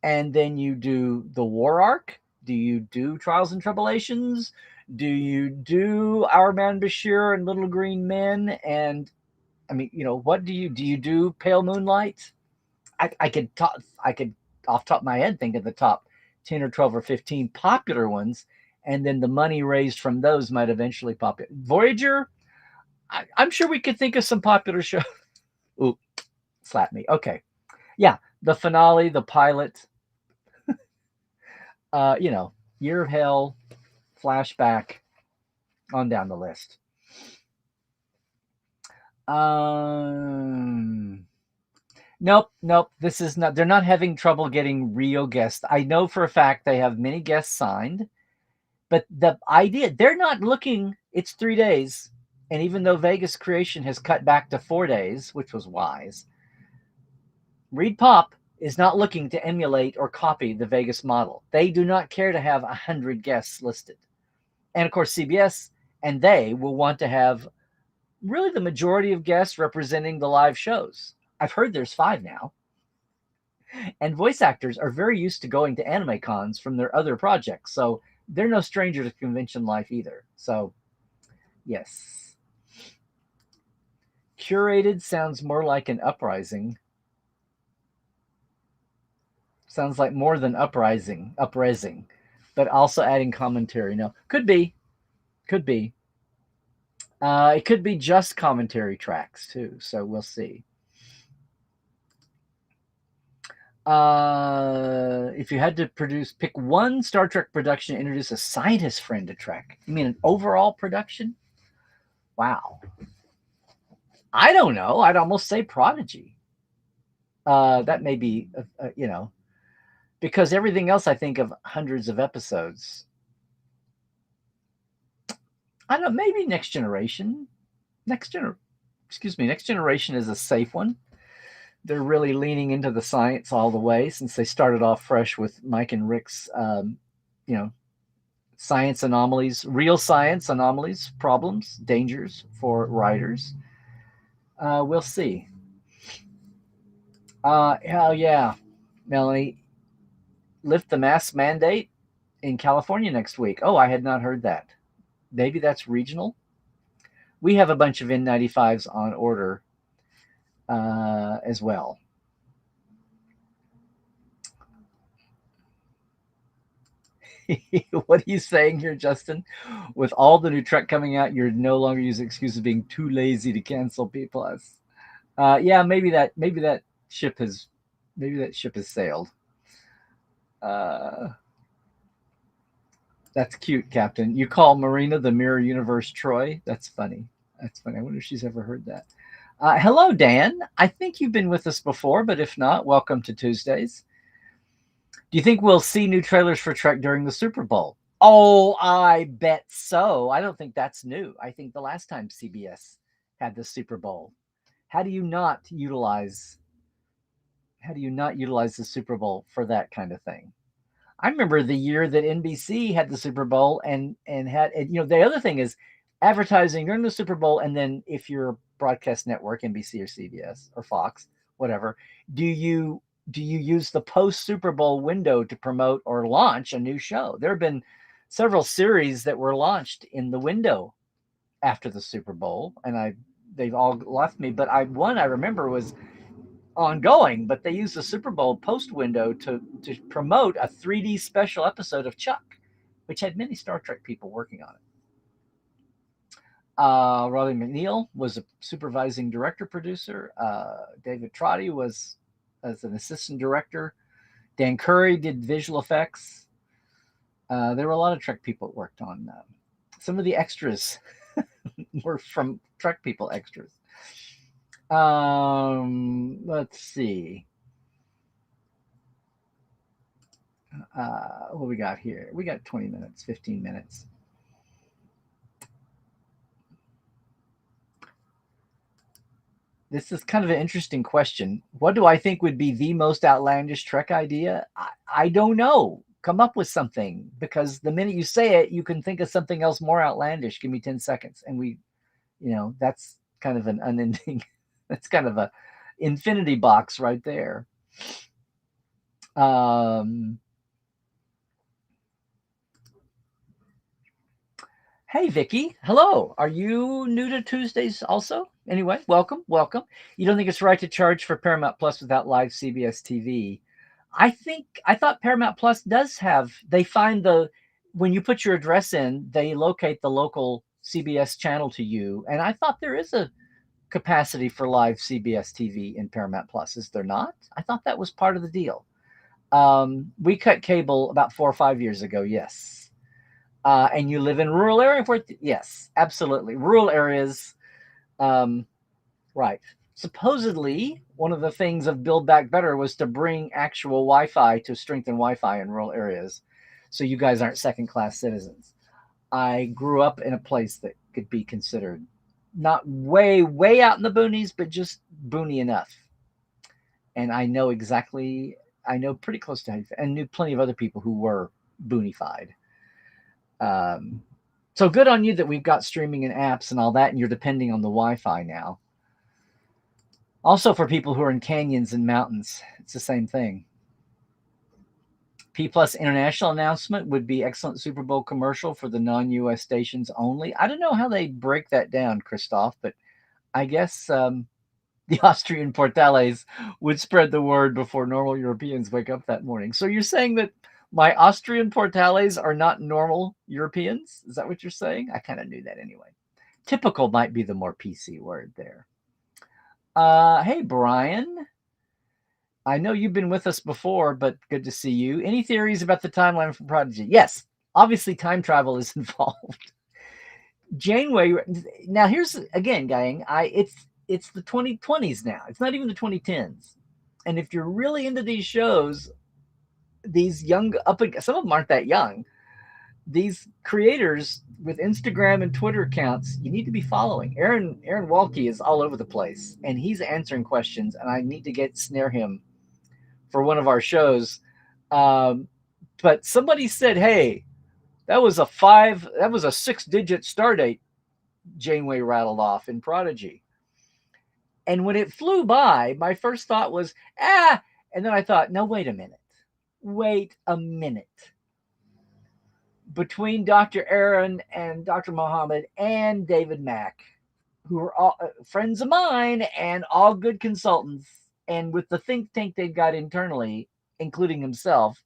and then you do the war arc? Do you do Trials and Tribulations? Do you do Our Man Bashir and Little Green Men? And I mean, what do you do? Pale Moonlight? I could off the top of my head think of the top 10 or 12 or 15 popular ones, and then the money raised from those might eventually pop in. Voyager, I'm sure we could think of some popular shows. Ooh, slap me. Okay. Yeah, the finale, the pilot, Year of Hell, Flashback, on down the list. Nope. This is not. They're not having trouble getting real guests. I know for a fact they have many guests signed, but the idea, they're not looking. It's 3 days, and even though Vegas Creation has cut back to 4 days, which was wise, Reed Pop is not looking to emulate or copy the Vegas model. They do not care to have 100 guests listed, and of course CBS and they will want to have really the majority of guests representing the live shows. I've heard there's 5 now. And voice actors are very used to going to anime cons from their other projects. So they're no stranger to convention life either. So, yes. Curated sounds more like an uprising. Sounds like more than uprising. But also adding commentary. No, could be. It could be just commentary tracks too. So we'll see. If you had to pick one Star Trek production to introduce a scientist friend to Trek, you mean an overall production? Wow. I don't know. I'd almost say Prodigy. That may be, because everything else I think of hundreds of episodes. I don't know, maybe Next Generation. Next Generation is a safe one. They're really leaning into the science all the way since they started off fresh with Mike and Rick's, science anomalies, real science anomalies, problems, dangers for writers. We'll see. Hell yeah, Melanie. Lift the mask mandate in California next week. Oh, I had not heard that. Maybe that's regional. We have a bunch of N95s on order as well. What are you saying here, Justin? With all the new Trek coming out, you're no longer using excuse of being too lazy to cancel P plus. Yeah, maybe that ship has sailed. Uh, that's cute, Captain. You call Marina the Mirror Universe Troy? That's funny. That's funny. I wonder if she's ever heard that. Hello, Dan. I think you've been with us before, but if not, welcome to Tuesdays. Do you think we'll see new trailers for Trek during the Super Bowl? Oh, I bet so. I don't think that's new. I think the last time CBS had the Super Bowl, how do you not utilize the Super Bowl for that kind of thing? I remember the year that NBC had the Super Bowl and the other thing is advertising during the Super Bowl, and then if you're a broadcast network, NBC or CBS or Fox, whatever, do you use the post Super Bowl window to promote or launch a new show? There have been several series that were launched in the window after the Super Bowl, and they've all left me. But one I remember was ongoing, but they used the Super Bowl post window to promote a 3D special episode of Chuck, which had many Star Trek people working on it. Rodney McNeil was a supervising director producer. David Trotty was as an assistant director. Dan Curry did visual effects. There were a lot of Trek people that worked on some of the extras were from Trek people extras. Let's see. What we got here? We got 20 minutes, 15 minutes. This is kind of an interesting question. What do I think would be the most outlandish Trek idea? I don't know. Come up with something, because the minute you say it, you can think of something else more outlandish. Give me 10 seconds. And that's kind of an unending, that's kind of a infinity box right there. Hey, Vicky. Hello. Are you new to Tuesdays also? Anyway, welcome. You don't think it's right to charge for Paramount Plus without live CBS TV? I thought Paramount Plus does have, when you put your address in, they locate the local CBS channel to you. And I thought there is a capacity for live CBS TV in Paramount Plus. Is there not? I thought that was part of the deal. We cut cable about 4 or 5 years ago. Yes. And you live in rural area? Yes, absolutely. Rural areas, right. Supposedly, one of the things of Build Back Better was to bring actual Wi-Fi to strengthen Wi-Fi in rural areas, so you guys aren't second-class citizens. I grew up in a place that could be considered not way, way out in the boonies, but just boony enough. And I know pretty close to how you feel, and knew plenty of other people who were boonified. So good on you that we've got streaming and apps and all that, and you're depending on the Wi-Fi now. Also, for people who are in canyons and mountains, it's the same thing. P Plus international announcement would be excellent Super Bowl commercial for the non-US stations only. I don't know how they break that down, Christoph, but I guess the Austrian Portales would spread the word before normal Europeans wake up that morning. So you're saying that my Austrian Portales are not normal Europeans? Is that what you're saying? I kind of knew that anyway. Typical might be the more PC word there. Hey, Brian. I know you've been with us before, but good to see you. Any theories about the timeline for Prodigy? Yes, obviously time travel is involved. Janeway. Now here's again, gang. It's the 2020s now. It's not even the 2010s. And if you're really into these shows, these young some of them aren't that young. These creators with Instagram and Twitter accounts, you need to be following. Aaron Walke is all over the place, and he's answering questions, and I need to snare him for one of our shows. But somebody said, hey, that was a 6-digit star date Janeway rattled off in Prodigy. And when it flew by, my first thought was, ah. And then I thought, no, wait a minute. Wait a minute. Between Dr. Aaron and Dr. Mohammed and David Mack, who are all friends of mine and all good consultants, and with the think tank they've got internally, including himself,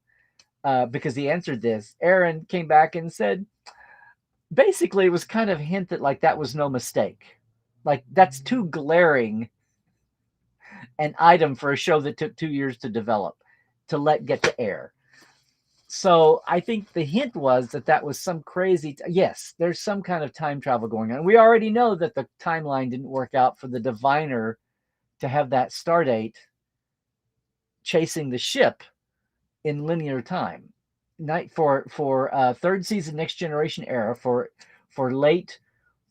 because he answered this, Aaron came back and said, basically, it was kind of a hint that like that was no mistake. Like that's too glaring an item for a show that took 2 years to develop to let get to air. So I think the hint was that that was some crazy. Yes, there's some kind of time travel going on. We already know that the timeline didn't work out for the diviner to have that star date chasing the ship in linear time. Night for third season Next Generation era for late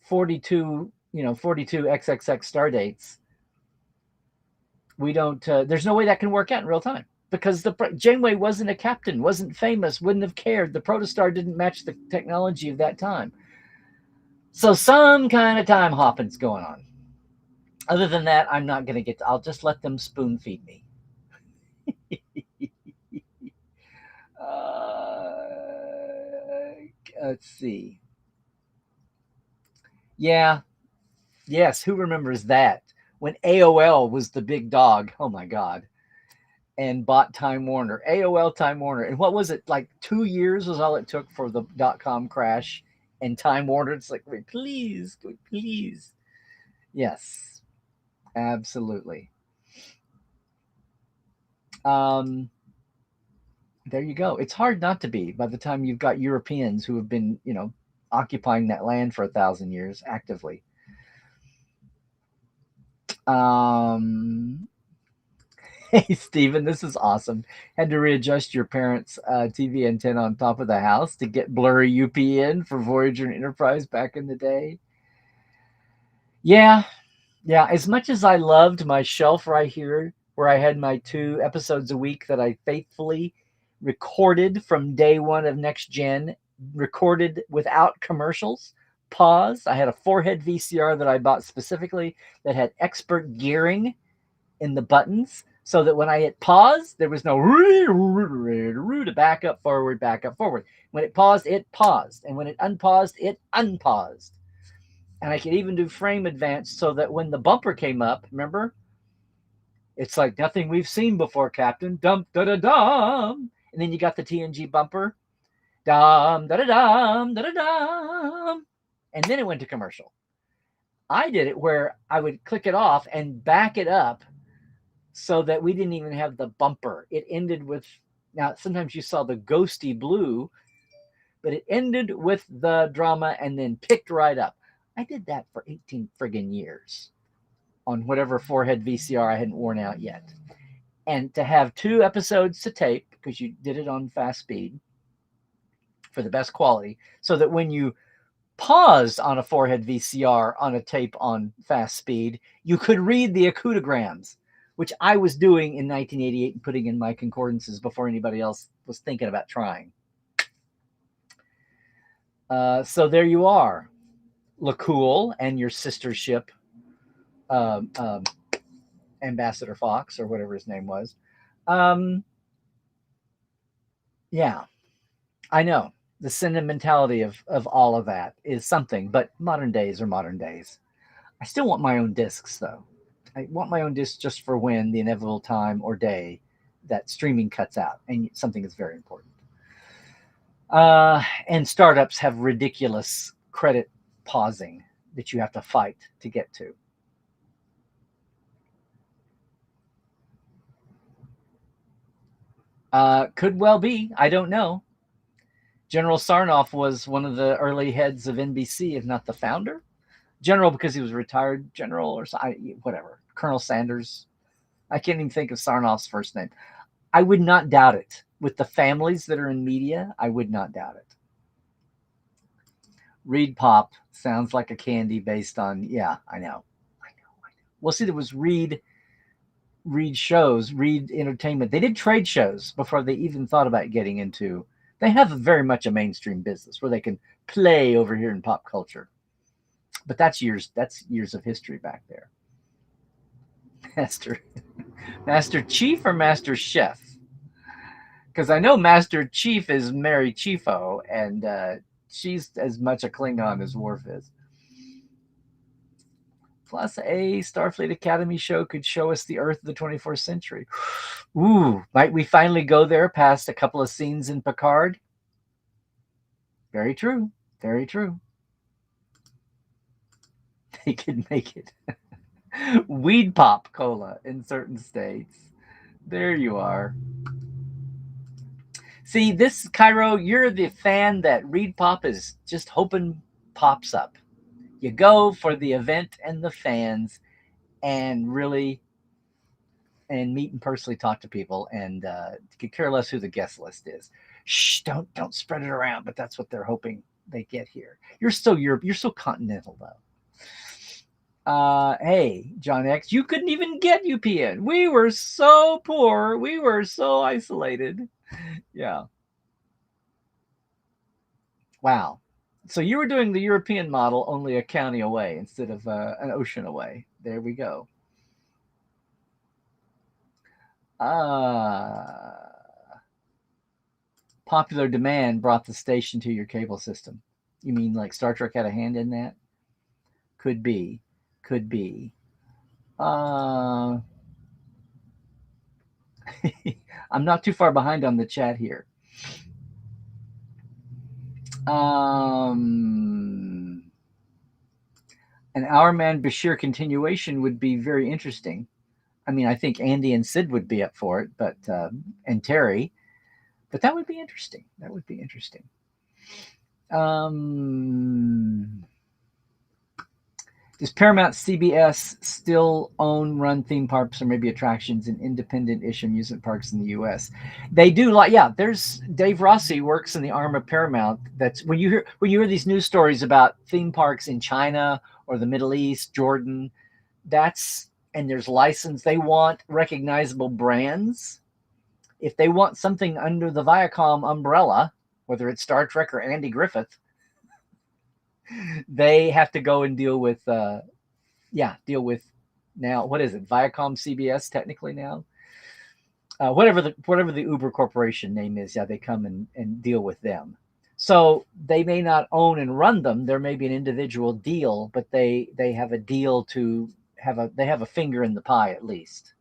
42 42 XXX star dates. We don't. There's no way that can work out in real time because Janeway wasn't a captain, wasn't famous, wouldn't have cared. The protostar didn't match the technology of that time. So some kind of time hopping's going on. Other than that, I'm not going to get. I'll just let them spoon feed me. Let's see. Yeah. Yes. Who remembers that? When AOL was the big dog. Oh my God. And bought Time Warner. AOL Time Warner. And what was it? Like 2 years was all it took for the .com crash. And Time Warner, it's like, wait, please. Yes. Absolutely. There you go. It's hard not to be by the time you've got Europeans who have been, occupying that land for 1,000 years actively. Hey, Stephen, this is awesome. Had to readjust your parents' TV antenna on top of the house to get blurry UPN for Voyager and Enterprise back in the day. Yeah. As much as I loved my shelf right here, where I had my 2 episodes a week that I faithfully recorded from day one of Next Gen, recorded without commercials, pause. I had a 4-head VCR that I bought specifically that had expert gearing in the buttons so that when I hit pause, there was no to back up, forward. When it paused, and when it unpaused, it unpaused. And I could even do frame advance so that when the bumper came up, remember, it's like nothing we've seen before, Captain. Dum da da dum, and then you got the TNG bumper, dum da da dum da da dum, and then it went to commercial. I did it where I would click it off and back it up so that we didn't even have the bumper. It ended with, now sometimes you saw the ghosty blue, but it ended with the drama and then picked right up. I did that for 18 friggin' years on whatever 4-head VCR I hadn't worn out yet. And to have 2 episodes to tape, because you did it on fast speed for the best quality, so that when you paused on a 4-head VCR on a tape on fast speed, you could read the acoudigrams, which I was doing in 1988 and putting in my concordances before anybody else was thinking about trying. So there you are, LaCool and your sister ship, Ambassador Fox, or whatever his name was. Yeah, I know. The sentimentality of all of that is something, but modern days are modern days. I still want my own discs, though. I want my own discs just for when the inevitable time or day that streaming cuts out, and something is very important. And startups have ridiculous credit pausing that you have to fight to get to. Could well be. I don't know. General Sarnoff was one of the early heads of NBC, if not the founder. General because he was a retired general or whatever. Colonel Sanders. I can't even think of Sarnoff's first name. I would not doubt it. With the families that are in media, I would not doubt it. Reed Pop sounds like a candy based on, yeah, I know. Well, see, there was Reed shows, Reed Entertainment. They did trade shows before they even thought about getting into. They have very much a mainstream business where they can play over here in pop culture. But that's years of history back there. Master Master Chief or Master Chef? Because I know Master Chief is Mary Chieffo, and she's as much a Klingon as Worf is. Plus, a Starfleet Academy show could show us the Earth of the 24th century. Ooh, might we finally go there past a couple of scenes in Picard? Very true. Very true. They could make it. Weed pop cola in certain states. There you are. See, this, Cairo, you're the fan that Reed Pop is just hoping pops up. You go for the event and the fans and really and meet and personally talk to people and could care less who the guest list is. Shh, don't spread it around, but that's what they're hoping they get here. You're so continental though. Hey, John X, you couldn't even get UPN. We were so poor. We were so isolated. Yeah. Wow. So you were doing the European model only a county away instead of an ocean away. There we go. Popular demand brought the station to your cable system. You mean like Star Trek had a hand in that? Could be. Could be. I'm not too far behind on the chat here. An Our Man Bashir continuation would be very interesting. I mean, I think Andy and Sid would be up for it, but and Terry, but that would be interesting. That would be interesting. Does Paramount CBS still own, run theme parks or maybe attractions in independent-ish amusement parks in the U.S.? They do. Like, yeah, there's Dave Rossi works in the arm of Paramount. That's when you hear these news stories about theme parks in China or the Middle East, Jordan. And there's license. They want recognizable brands. If they want something under the Viacom umbrella, whether it's Star Trek or Andy Griffith, they have to go and deal with now, what is it, Viacom CBS technically now, whatever the Uber Corporation name is. Yeah, they come and deal with them. So they may not own and run them. There may be an individual deal, but they have a deal to they have a finger in the pie at least.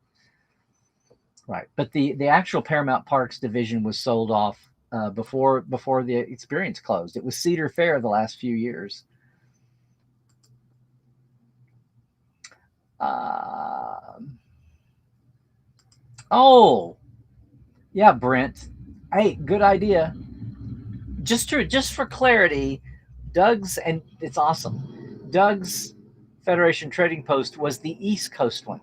Right. But the actual Paramount Parks division was sold off before the experience closed. It was Cedar Fair the last few years. Oh, yeah, Brent. Hey, good idea. Just for clarity, Doug's, and it's awesome. Doug's Federation Trading Post was the East Coast one.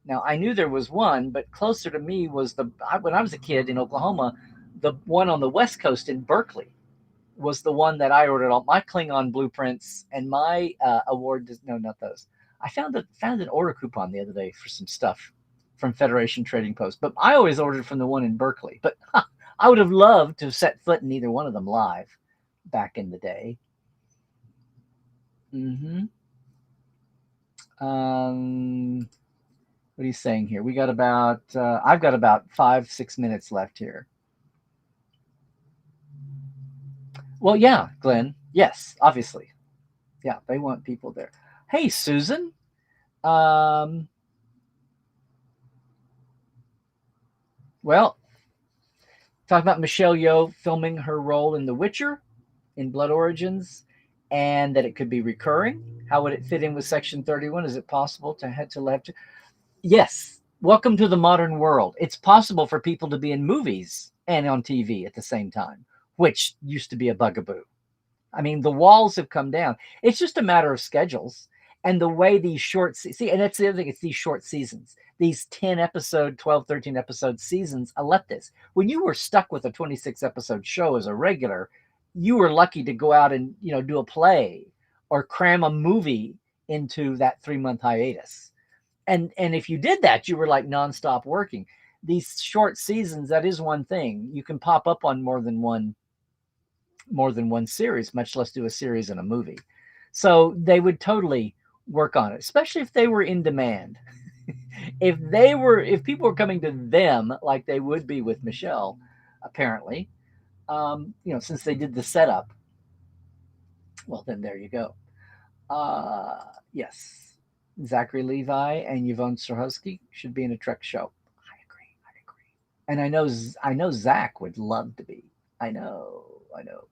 Now, I knew there was one, but closer to me was when I was a kid in Oklahoma, the one on the West Coast in Berkeley was the one that I ordered all my Klingon blueprints and my award. No, not those. I found an order coupon the other day for some stuff from Federation Trading Post, but I always ordered from the one in Berkeley. But I would have loved to have set foot in either one of them live back in the day. Mm-hmm. What are you saying here? We got about, I've got about 5-6 minutes left here. Well, yeah, Glenn. Yes, obviously. Yeah, they want people there. Hey, Susan. Well, talk about Michelle Yeoh filming her role in The Witcher in Blood Origins, and that it could be recurring. How would it fit in with Section 31? Is it possible to head to left? Yes. Welcome to the modern world. It's possible for people to be in movies and on TV at the same time, which used to be a bugaboo. I mean, the walls have come down. It's just a matter of schedules and the way these short and that's the other thing. It's these short seasons, these 10 episode, 12, 13 episode seasons. I let this. When you were stuck with a 26 episode show as a regular, you were lucky to go out and do a play or cram a movie into that 3-month hiatus. And if you did that, you were like nonstop working. These short seasons, that is one thing. You can pop up on more than one series, much less do a series and a movie. So they would totally work on it, especially if they were in demand. if people were coming to them like they would be with Michelle, apparently, since they did the setup, well, then there you go. Yes, Zachary Levi and Yvonne Strahovski should be in a Trek show. I agree. I agree. And I know Zach would love to be. I know. I know.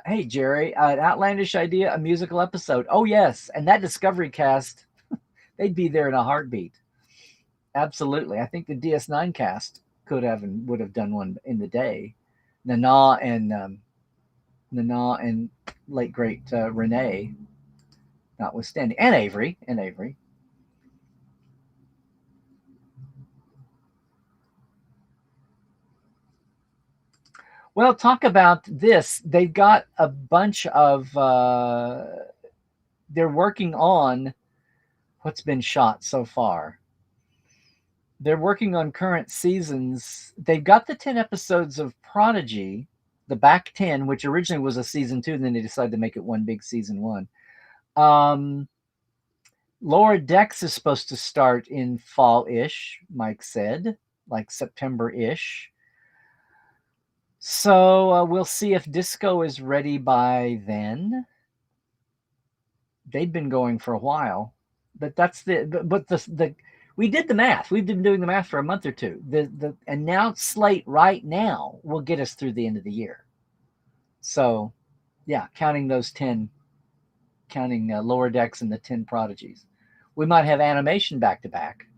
Hey Jerry, an outlandish idea, a musical episode. Oh yes, and that Discovery cast, they'd be there in a heartbeat. Absolutely, I think the DS9 cast could have and would have done one in the day. Nana and late great Renee, notwithstanding, and Avery. Well, talk about this. They've got a bunch of. They're working on what's been shot so far. They're working on current seasons. They've got the 10 episodes of Prodigy, the back 10, which originally was a season 2, and then they decided to make it one big season 1. Lower Decks is supposed to start in fall-ish, Mike said, like September-ish. So we'll see if Disco is ready by then. They've been going for a while, but we did the math. We've been doing the math for a month or two. The announced slate right now will get us through the end of the year. So, yeah, counting those 10, counting Lower Decks and the 10 Prodigies. We might have animation back to back.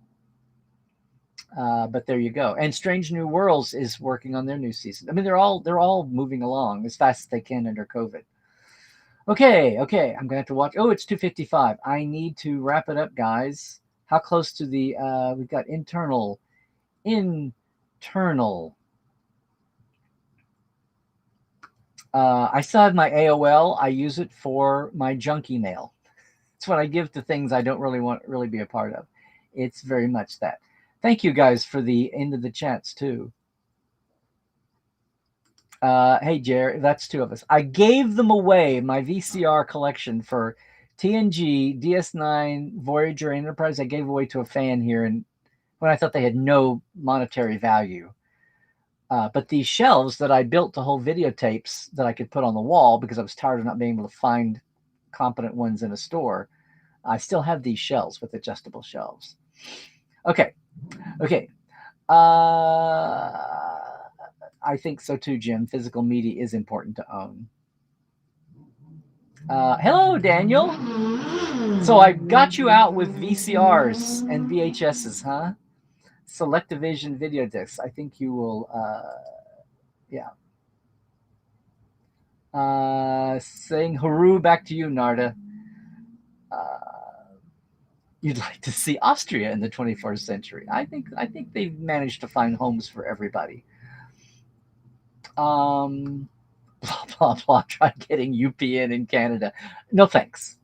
But there you go. And Strange New Worlds is working on their new season. I mean, they're all moving along as fast as they can under COVID. Okay. I'm gonna have to watch. Oh, it's 2:55. I need to wrap it up, guys. How close to the? We've got internal. I still have my AOL. I use it for my junk email. It's what I give to things I don't really be a part of. It's very much that. Thank you guys for the end of the chats too. Hey Jerry, that's 2 of us. I gave them away, my VCR collection for TNG, DS9, Voyager, Enterprise. I gave away to a fan here, and when I thought they had no monetary value. But these shelves that I built to hold videotapes that I could put on the wall because I was tired of not being able to find competent ones in a store. I still have these shelves with adjustable shelves. Okay. I think so too, Jim. Physical media is important to own. Hello, Daniel. So I got you out with VCRs and VHSs, huh? Selectavision video discs. I think you will, yeah. Saying hooroo back to you, Narda. You'd like to see Austria in the 21st century. I think they've managed to find homes for everybody. Blah blah blah. Try getting UPN in Canada. No thanks.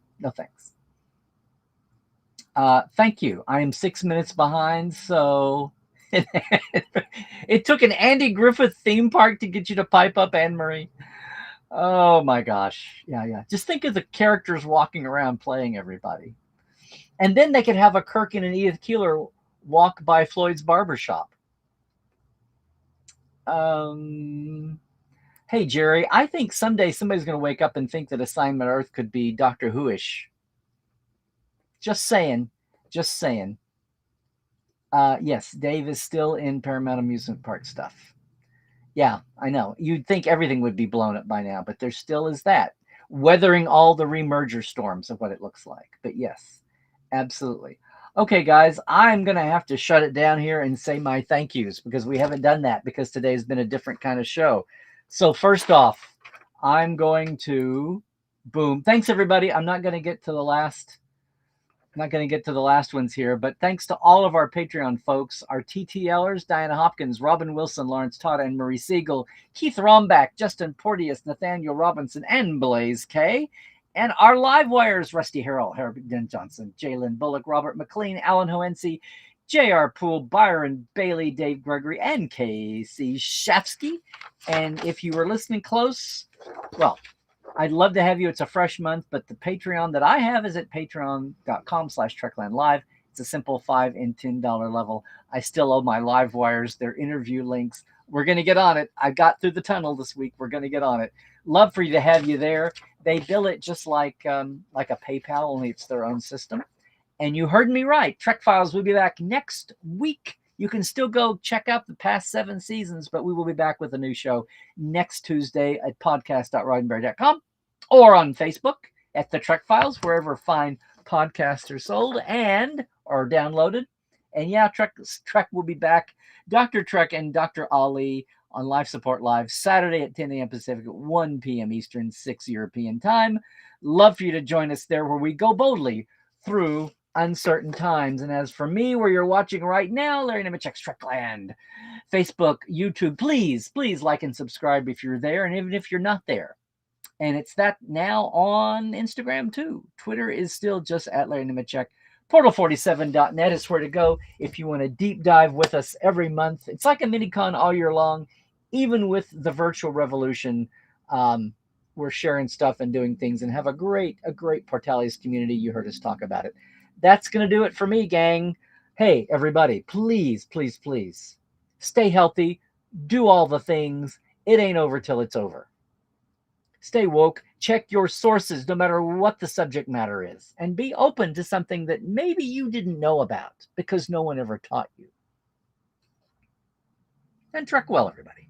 Thank you. I am 6 minutes behind, so it took an Andy Griffith theme park to get you to pipe up, Anne Marie. Oh my gosh. Yeah. Just think of the characters walking around playing everybody. And then they could have a Kirk and an Edith Keeler walk by Floyd's barbershop. Hey, Jerry, I think someday somebody's going to wake up and think that Assignment Earth could be Doctor Who-ish. Just saying. Yes, Dave is still in Paramount Amusement Park stuff. Yeah, I know. You'd think everything would be blown up by now, but there still is that. Weathering all the remerger storms of what it looks like. But yes. Absolutely. Okay, guys, I'm going to have to shut it down here and say my thank yous because we haven't done that because today's been a different kind of show. So first off, I'm going to boom. Thanks, everybody. I'm not going to get to the last ones here, but thanks to all of our Patreon folks, our TTLers, Diana Hopkins, Robin Wilson, Lawrence Todd, and Marie Siegel, Keith Rombach, Justin Porteous, Nathaniel Robinson, and Blaze K. And our live wires, Rusty Harrell, Herbert Den Johnson, Jalen Bullock, Robert McLean, Alan Hoensi, J.R. Poole, Byron Bailey, Dave Gregory, and Casey Shafsky. And if you were listening close, well, I'd love to have you. It's a fresh month, but the Patreon that I have is at patreon.com/TreklandLive. It's a simple $5 and $10 level. I still owe my live wires, their interview links. We're going to get on it. I got through the tunnel this week. We're going to get on it. Love for you to have you there. They bill it just like a PayPal, only it's their own system. And you heard me right. Trek Files will be back next week. You can still go check out the past 7 seasons, but we will be back with a new show next Tuesday at podcast.roddenberry.com or on Facebook at the Trek Files, wherever fine podcasts are sold and are downloaded. And yeah, Trek will be back. Dr. Trek and Dr. Ali on Life Support Live Saturday at 10 a.m. Pacific, 1 p.m. Eastern, 6 European time. Love for you to join us there where we go boldly through uncertain times. And as for me, where you're watching right now, Larry Nemecek's Trekland, Facebook, YouTube, please like and subscribe if you're there, and even if you're not there. And it's that now on Instagram too. Twitter is still just at Larry Nemecek. Portal47.net is where to go if you want to deep dive with us every month. It's like a mini-con all year long, even with the virtual revolution. We're sharing stuff and doing things and have a great Portalius community. You heard us talk about it. That's going to do it for me, gang. Hey, everybody, please stay healthy. Do all the things. It ain't over till it's over. Stay woke. Check your sources, no matter what the subject matter is. And be open to something that maybe you didn't know about because no one ever taught you. And trek well, everybody.